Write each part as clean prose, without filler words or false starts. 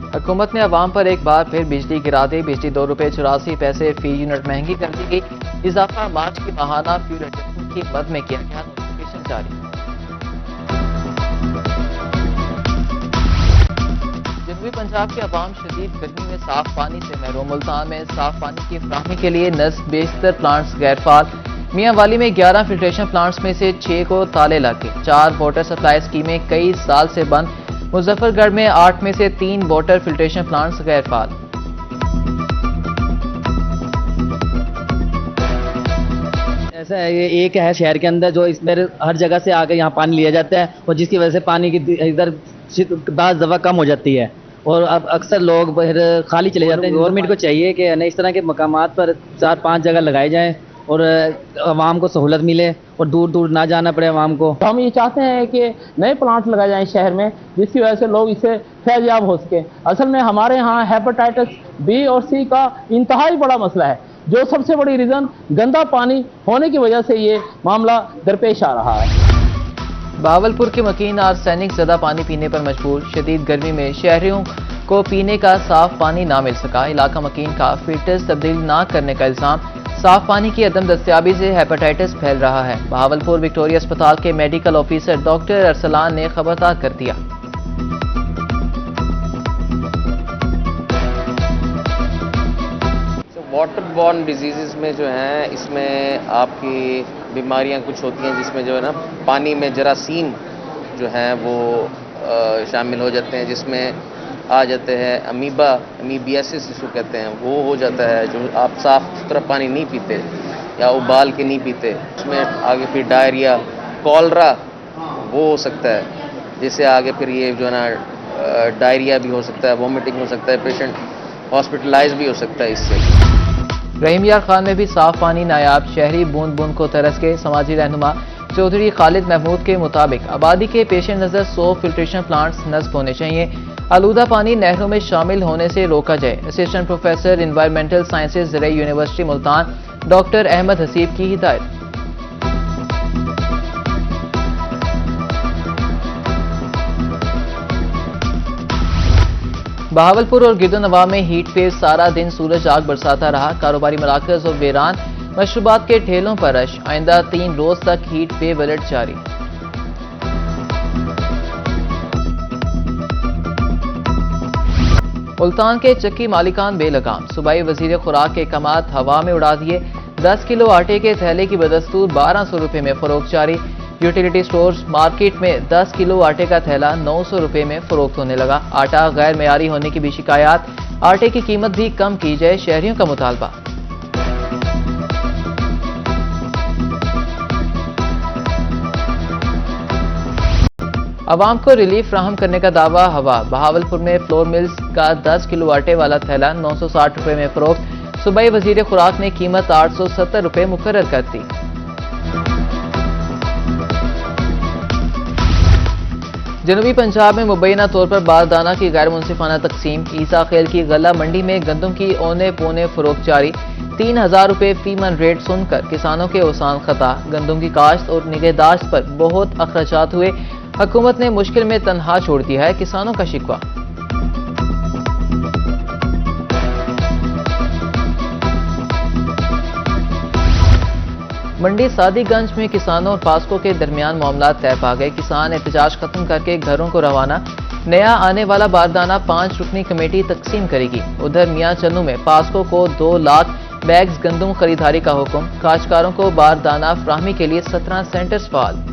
हुकूमत ने अवाम पर एक बार फिर बिजली गिरा दी। बिजली ₹2.84 फी यूनिट महंगी कर दी गई। इजाफा मार्च की माहाना फ्यूल एडजस्टमेंट की मद में किया गया। नोटिफिकेशन जारी। जनूबी पंजाब के अवाम शदीद गर्मी में साफ पानी से महरूम। मुल्तान में साफ पानी की फराहमी के लिए 90 प्लांट्स गैर फाल। मियां वाली में 11 फिल्ट्रेशन प्लांट्स में से 6 को ताले लग गए। 4 वाटर सप्लाई स्कीमें कई साल से बंद। मुजफ्फरगढ़ में 8 में से 3 वाटर फिल्ट्रेशन प्लांट्स गैर फाल। ऐसा है, ये एक है शहर के अंदर जो इसमें हर जगह से आकर यहाँ पानी लिया जाता है और जिसकी वजह से पानी की इधर बाज़ दफ़ा कम हो जाती है और अब अक्सर लोग फिर खाली चले जाते हैं। गवर्नमेंट को चाहिए कि इस तरह के मकामात पर 4-5 जगह लगाए जाएं और आवाम को सहूलत मिले और दूर दूर ना जाना पड़े आवाम को। तो हम ये चाहते हैं कि नए प्लांट लगाए जाएं शहर में, जिसकी वजह से लोग इससे फैज़याब हो सके। असल में हमारे यहाँ हेपेटाइटिस बी और सी का इंतहाई बड़ा मसला है, जो सबसे बड़ी रीज़न गंदा पानी होने की वजह से ये मामला दरपेश आ रहा है। बहावलपुर के मकीन आर्सेनिक ज़दा पानी पीने पर मजबूर। शदीद गर्मी में शहरियों को पीने का साफ पानी ना मिल सका। इलाका मकीन का फिल्टर्स तब्दील ना करने का इल्जाम। साफ पानी की अदम दस्तियाबी से हेपेटाइटिस फैल रहा है। बहावलपुर विक्टोरिया अस्पताल के मेडिकल ऑफिसर डॉक्टर अरसलान ने खबरदार कर दिया। वाटर बॉर्न डिजीज़ में जो है, इसमें आपकी बीमारियां कुछ होती हैं जिसमें जो है ना पानी में जरासीम जो हैं वो शामिल हो जाते हैं, जिसमें आ जाते हैं अमीबियासिस जिसको कहते हैं, वो हो जाता है। जो आप साफ़ सुथरा पानी नहीं पीते या उबाल के नहीं पीते, उसमें आगे फिर डायरिया, कॉलरा वो हो सकता है, जिससे आगे फिर ये जो है ना डायरिया भी हो सकता है, वॉमिटिंग हो सकता है, पेशेंट हॉस्पिटलाइज भी हो सकता है इससे। रहीम यार खान में भी साफ पानी नायाब। शहरी बूंद बूंद को तरस के। समाजी रहनुमा चौधरी खालिद महमूद के मुताबिक आबादी के पेश नज़र 100 फिल्ट्रेशन प्लांट्स नस्ब होने चाहिए। आलूदा पानी नहरों में शामिल होने से रोका जाए। Assistant professor environmental sciences Zarai university Multan doctor Ahmad Haseeb की हिदायत। बहावलपुर और गिरदोनवा में हीट वेव। सारा दिन सूरज आग बरसाता रहा। कारोबारी मराकज और वेरान मशरूबात के ठेलों पर रश। आइंदा 3 रोज तक हीट वेव अलर्ट जारी। मुल्तान के चक्की मालिकान बेलगाम। सूबाई वजीर खुराक के अहकामात हवा में उड़ा दिए। 10 किलो आटे के थैले की बदस्तूर 1200 रुपये में फरोख्त जारी। यूटिलिटी स्टोर्स मार्केट में 10 किलो आटे का थैला 900 रुपये में फरोख्त होने लगा। आटा गैर मेयारी होने की भी शिकायत। आटे की कीमत भी कम की जाए, शहरियों का मुतालबा। अवाम को रिलीफ फ्राहम करने का दावा हवा। बहावलपुर में फ्लोर मिल्स का 10 किलो आटे वाला थैला 960 रुपये में फरोख्त। सूबाई वजीर खुराक ने कीमत 870 रुपये मुकर्रर कर दी। जनूबी पंजाब में मुबैना तौर पर बारदाना की गैर मुनसिफाना तकसीम। ईसा खेल की गला मंडी में गंदम की औने पौने फरोख्त जारी। 3000 रुपये फी मन रेट सुनकर किसानों के ओसान खता। गंदम की काश्त और निगहदाश्त पर बहुत अखराजात हुए। हुकूमत ने मुश्किल में तनहा छोड़ दिया है, किसानों का शिकवा। मंडी सादीगंज में किसानों और पास्को के दरमियान मामला तय पा गए। किसान एहतजाज खत्म करके घरों को रवाना। नया आने वाला बारदाना 5 रुकनी कमेटी तकसीम करेगी। उधर मियां चन्नू में पास्को को 2 लाख बैग्स गंदम खरीदारी का हुक्म। काश्तकारों को बारदाना फराहमी के लिए 17 सेंटर्स फाल।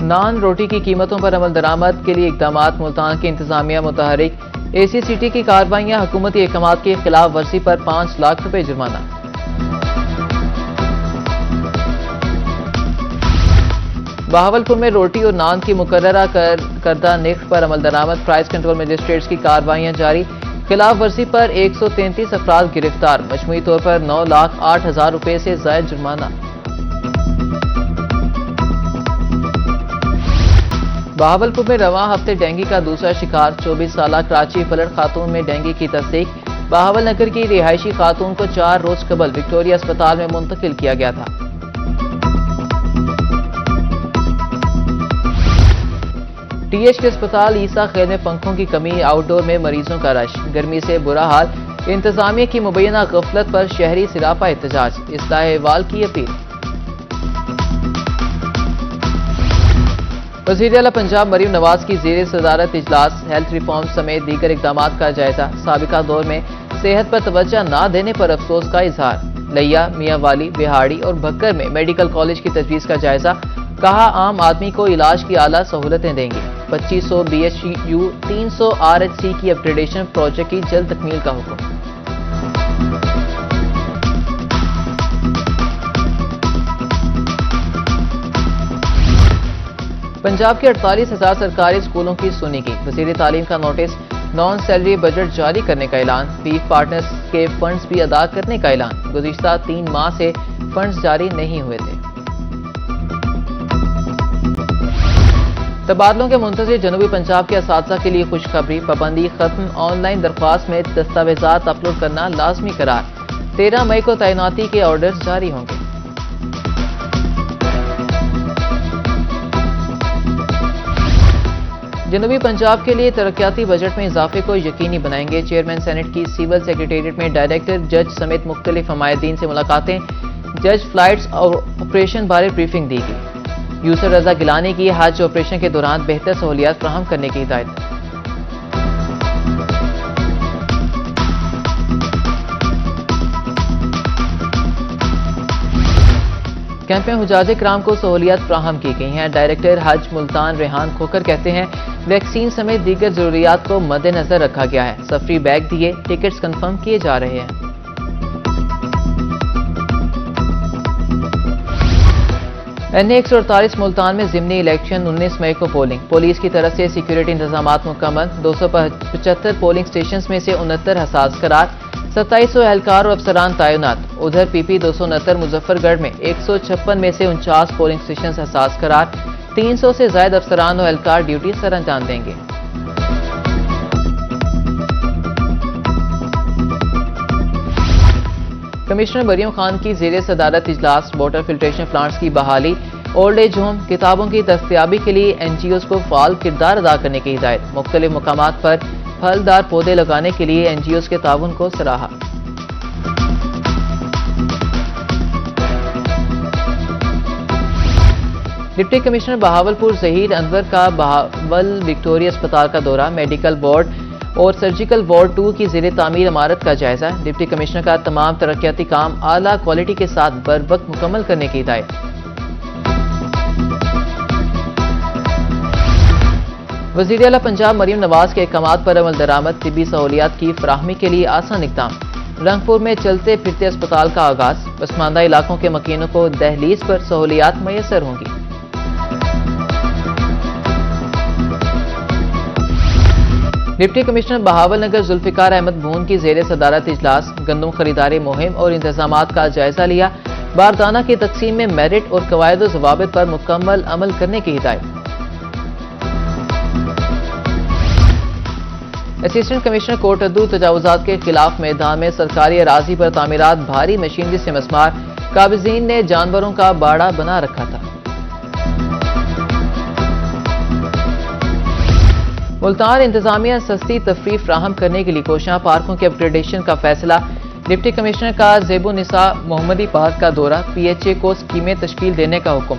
नान रोटी की कीमतों पर अमल दरामद के लिए इकदाम। मुल्तान की इंतजामिया मुतहरिक। ACCT की कार्रवाइयां। हुकूमती अहकामात की खिलाफ वर्जी पर 5 लाख रुपए जुर्माना। बहावलपुर में रोटी और नान की मुकर्ररा करदा निर्ख पर अमल दरामद। प्राइस कंट्रोल मजिस्ट्रेट्स की कार्रवाइयां जारी। खिलाफ वर्जी पर 133 अफराद गिरफ्तार। मजमूई तौर पर 9,08,000 रुपए से जायद जुर्माना। बहावलपुर में रवां हफ्ते डेंगू का दूसरा शिकार। 24 साल कराची पलट खातून में डेंगू की तस्दीक। बहावल नगर की रिहायशी खातून को 4 रोज कबल विक्टोरिया अस्पताल में मुंतकिल किया गया था। टीएच के अस्पताल ईसा खैर में पंखों की कमी, आउटडोर में मरीजों का रश, गर्मी से बुरा हाल, इंतजामिया की मुबैना गफलत पर शहरी सिरापा एहतजाज, इस्लाह अहवाल की अपील। वज़ीर आला पंजाब मरीम नवाज की ज़ेर सदारत इजलास, हेल्थ रिफॉर्म समेत दीगर इक़दामात का जायजा, साबिका दौर में सेहत पर तवज्जो न देने पर अफसोस का इजहार, लिया, मियाँ वाली, बिहाड़ी और भक्कर में मेडिकल कॉलेज की तजवीज़ का जायजा, कहा आम आदमी को इलाज की आला सहूलतें देंगे, 2500 BHU 300 RHC की अपग्रेडेशन प्रोजेक्ट की जल्द तकमील का हुक्म। पंजाब के 48,000 सरकारी स्कूलों की सुनी गई, वज़ीर तालीम का नोटिस, नॉन सैलरी बजट जारी करने का ऐलान, बीफ पार्टनर्स के फंड्स भी अदा करने का ऐलान, गुज़िश्ता 3 माह से फंड्स जारी नहीं हुए थे। तबादलों के मुंतज़िर जनूबी पंजाब के असातिज़ा के लिए खुशखबरी, पाबंदी खत्म, ऑनलाइन दरख्वास्त में दस्तावेजात अपलोड करना लाजमी करार, 13 मई को तैनाती के ऑर्डर्स जारी होंगे। जनूबी पंजाब के लिए तरक्याती बजट में इजाफे को यकीनी बनाएंगे, चेयरमैन सेनेट की सिविल सेक्रेटेरिएट में डायरेक्टर, जज समेत मुख्तलिफ हमायतीन से मुलाकातें, जज फ्लाइट्स और ऑपरेशन बारे ब्रीफिंग दी गई। यूसर रजा गिलानी की हज ऑपरेशन के दौरान बेहतर सहूलियात फराहम करने की हिदायत। कैंप में हुजाजे कराम को सहूलियात फराहम की गई हैं। डायरेक्टर हज मुल्तान रेहान खोकर कहते हैं वैक्सीन समेत दीगर जरूरियात को मद्देनजर रखा गया है, सफरी बैग दिए, टिकट्स कंफर्म किए जा रहे हैं। NA 148 मुल्तान में ज़िमनी इलेक्शन, 19 मई को पोलिंग, पुलिस की तरफ से सिक्योरिटी इंतजामात मुकम्मल, 275 पोलिंग स्टेशन में से 69 हसास करार, 2700 एहलकार और अफसरान तैनात। उधर PP 269 मुजफ्फरगढ़ में 156 में से 49 पोलिंग स्टेशन हसास करार, 300 से ज्यादा अफसरान और एहलकार ड्यूटी सर अंजाम देंगे। कमिश्नर मरियम खान की ज़ेर सदारत इजलास, वाटर फिल्ट्रेशन प्लांट्स की बहाली, ओल्ड एज होम, किताबों की दस्तयाबी के लिए NGOs को फाल किरदार अदा करने की हिदायत, मुख्तलिफ मकामात पर फलदार पौधे लगाने के लिए NGOs के ताउन को सराहा। डिप्टी कमिश्नर बहावलपुर ज़हीर अनवर का बहावल विक्टोरिया अस्पताल का दौरा, मेडिकल वार्ड और सर्जिकल वार्ड 2 की ज़ेर तामीर इमारत का जायजा। डिप्टी कमिश्नर का तमाम तरक्याती काम आला क्वालिटी के साथ बर वक्त मुकम्मल करने की हिदायत। वज़ीर आला पंजाब मरीम नवाज के अहकामात पर अमल दरामद, तिब्बी सहूलियात की फराहमी के लिए आसान इक़दाम, रंगपुर में चलते फिरते अस्पताल का आगाज, पसमानदा इलाकों के मकीनों को दहलीज पर सहूलियात मैसर होंगी। डिप्टी कमिश्नर बहावलनगर जुल्फिकार अहमद भून की ज़ेर सदारत इजलास, गंदम खरीदारी मुहिम और इंतजामात का जायजा लिया, बारदाना की तकसीम में मेरिट और कवायद व ज़वाबित पर मुकम्मल अमल करने की हिदायत। असिस्टेंट कमिश्नर कोटअद्दू तजावुजात के खिलाफ मैदान में सरकारी अराजी पर तामीरात, भारी मशीनरी से मसमार, काबिजीन ने जानवरों का बाड़ा बना रखा था। मुल्तान इंतजामिया सस्ती तफरीह फ्राहम करने के लिए कोशां पार्कों के अपग्रेडेशन का फैसला, डिप्टी कमिश्नर का ज़ेबुनिसा मोहम्मदी पार्क का दौरा, PHA को स्कीमें तश्कील देने का हुक्म।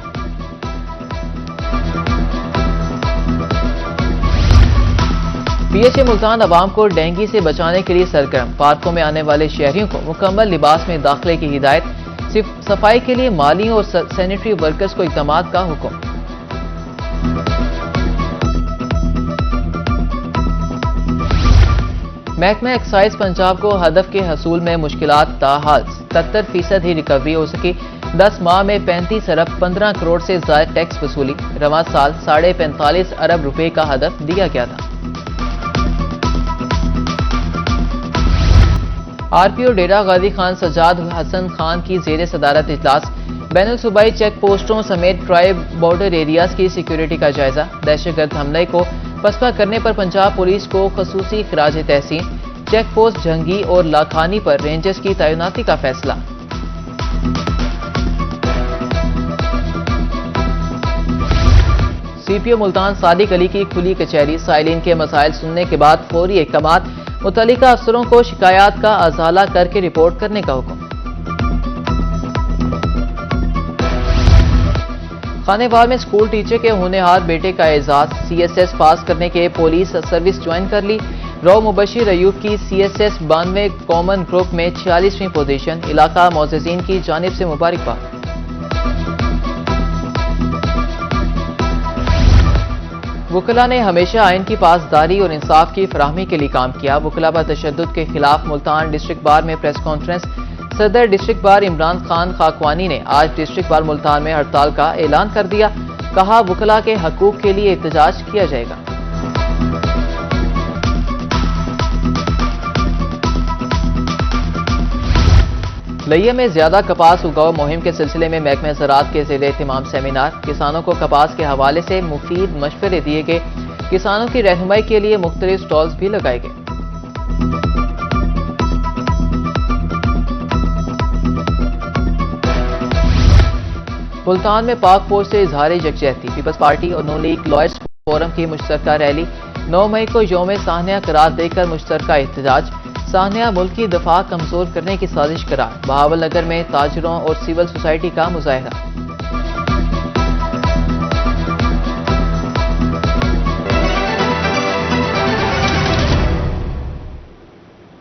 PHA मुल्तान अवाम को डेंगू से बचाने के लिए सरगर्म, पार्कों में आने वाले शहरियों को मुकम्मल लिबास में दाखिले की हिदायत, सिर्फ सफाई के लिए माली और सैनिटरी वर्कर्स को इक़दामात का हुक्म। महकमा एक्साइज पंजाब को हदफ के हसूल में मुश्किलात ताहाल 77% ही रिकवरी हो सकी, 10 माह में 35 अरब 15 करोड़ से ज्यादा टैक्स वसूली, रवां साल 45.5 अरब रुपए का हदफ दिया गया था। RPO डेरा गाजी खान सज्जाद हसन खान की ज़ेर सदारत इजलास, बैनुल सूबाई चेक पोस्टों समेत ट्राई बॉर्डर एरियाज की सिक्योरिटी का जायजा, दहशतगर्द हमले को पसपा करने पर पंजाब पुलिस को खसूसी खराज तहसीन, चेक पोस्ट जंगी और लाखानी पर रेंजर्स की तैनाती का फैसला। CPO मुल्तान सादिक अली की खुली कचहरी। साइलिन के मसाइल सुनने के बाद फौरी इक़दामात, मुतल्लिका अफसरों को शिकायत का अजाला करके रिपोर्ट करने का हुक्म। खानेवाल में स्कूल टीचर के होनहार बेटे का एजाज। CSS पास करने के पुलिस सर्विस ज्वाइन कर ली। रौ मुबशिर अयूब की CSS 92 कॉमन ग्रुप में 46वीं पोजीशन। इलाका मोअज़्ज़िज़ीन की जानिब से मुबारकबाद। वकला ने हमेशा आइन की पासदारी और इंसाफ की फराहमी के लिए काम किया। वकला पर तशद्दुद के खिलाफ मुल्तान डिस्ट्रिक्ट बार में प्रेस कॉन्फ्रेंस। सदर डिस्ट्रिक्ट बार इमरान खान खाकवानी ने आज डिस्ट्रिक्ट बार मुल्तान में हड़ताल का ऐलान कर दिया। कहा, वकला के हकूक के लिए एहतजाज किया जाएगा। लिया में ज्यादा कपास उगाओ मुहिम के सिलसिले में महकमा ज़राअत के ज़ेरे एहतमाम सेमिनार। किसानों को कपास के हवाले से मुफीद मशवरे दिए गए। किसानों की रहनुमाई के लिए मुख्तलिफ स्टॉल्स भी लगाए गए। मुल्तान में पाक फौज से इजहार यकजहती। पीपल्स पार्टी और नून लीग लॉयर्स फोरम की मुश्तरका रैली। 9 मई को यौम साहनिया करार देकर मुश्तरका एहतजाज। साहनिया मुल्क की दफा कमजोर करने की साजिश करार। बहावलनगर में ताजरों और सिविल सोसाइटी का मुजाहरा।